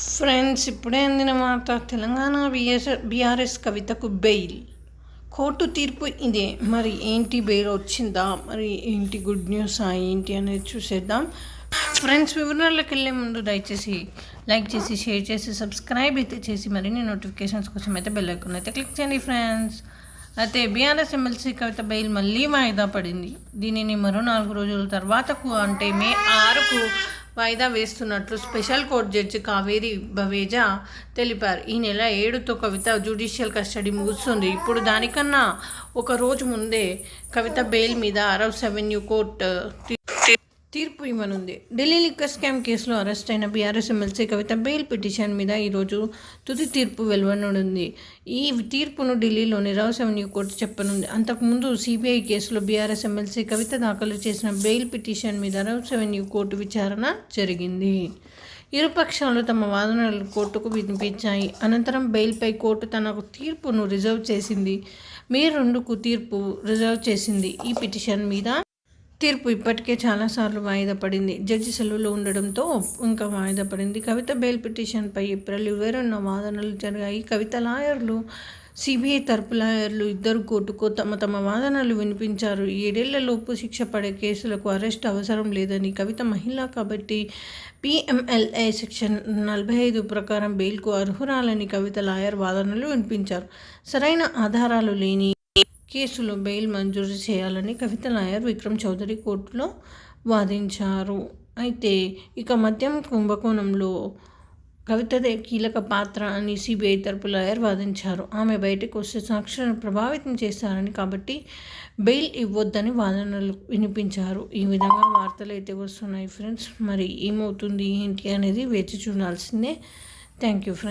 Friends, ఇప్పుడే అందిన వార్త. తెలంగాణ బీఆర్ఎస్ కవితకు బెయిల్. కోర్టు తీర్పు ఇదే. మరి ఏంటి, బెయిల్ వచ్చిందా? మరి ఏంటి గుడ్ న్యూసా ఏంటి అనేది చూసేద్దాం. ఫ్రెండ్స్, వివరాల్లోకి వెళ్ళే ముందు దయచేసి లైక్ చేసి, షేర్ చేసి, సబ్స్క్రైబ్ అయితే చేసి మరిన్ని నోటిఫికేషన్స్ కోసం అయితే బెల్ ఐకాన్ అయితే క్లిక్ చేయండి ఫ్రెండ్స్. అయితే బీఆర్ఎస్ ఎమ్మెల్సీ కవిత బెయిల్ మళ్ళీ వాయిదా పడింది. దీనిని మరో 4 రోజుల తర్వాతకు, అంటే మే 6కు వాయిదా వేస్తున్నట్లు special court judge Kaveri Baweja తెలిపారు. ఈ నెల 7తో కవిత జ్యుడిషియల్ కస్టడీ ముగుస్తుంది. ఇప్పుడు దానికన్నా ఒక రోజు ముందే కవిత బెయిల్ మీద అరౌస్ అవెన్యూ కోర్టు తీర్పు ఇవ్వనుంది. ఢిల్లీ లిక్కర్ స్కామ్ కేసులో అరెస్ట్ అయిన బీఆర్ఎస్ ఎమ్మెల్సీ కవిత బెయిల్ పిటిషన్ మీద ఈరోజు తుది తీర్పు వెలువడనుంది. ఈ తీర్పును ఢిల్లీలోని రౌస్ అవెన్యూ కోర్టు చెప్పనుంది. అంతకుముందు సిబిఐ కేసులో బీఆర్ఎస్ ఎమ్మెల్సీ కవిత దాఖలు చేసిన బెయిల్ పిటిషన్ మీద రౌస్ అవెన్యూ కోర్టు విచారణ జరిగింది. ఇరుపక్షాలు తమ వాదనలు కోర్టుకు వినిపించాయి. అనంతరం బెయిల్పై కోర్టు తన తీర్పును రిజర్వ్ చేసింది. మే 2కు తీర్పు రిజర్వ్ చేసింది. ఈ పిటిషన్ మీద తీర్పు ఇప్పటికే చాలాసార్లు వాయిదా పడింది. జడ్జి సెలవులో ఉండడంతో ఇంకా వాయిదా పడింది. కవిత బెయిల్ పిటిషన్పై ఏప్రిల్ 22న వాదనలు జరిగాయి. కవిత లాయర్లు, సిబిఐ తరపు లాయర్లు ఇద్దరు కోర్టుకు తమ వాదనలు వినిపించారు. 7 ఏళ్లలోపు శిక్ష పడే కేసులకు అరెస్ట్ అవసరం లేదని, కవిత మహిళ కాబట్టి PMLA సెక్షన్ 45 ప్రకారం బెయిల్కు అర్హురాలని కవిత లాయర్ వాదనలు వినిపించారు. సరైన ఆధారాలు లేని కేసులో బెయిల్ మంజూరు చేయాలని కవిత లాయర్ విక్రమ్ చౌదరి కోర్టులో వాదించారు. అయితే ఇక మద్యం కుంభకోణంలో కవితదే కీలక పాత్ర అని సిబిఐ తరపు లాయర్ వాదించారు. ఆమె బయటకు వస్తే సాక్షులను ప్రభావితం చేశారని, కాబట్టి బెయిల్ ఇవ్వొద్దని వాదనలు వినిపించారు. ఈ విధంగా వార్తలు అయితే వస్తున్నాయి ఫ్రెండ్స్. మరి ఏమవుతుంది ఏంటి అనేది వేచి చూడాల్సిందే. Thank you friends.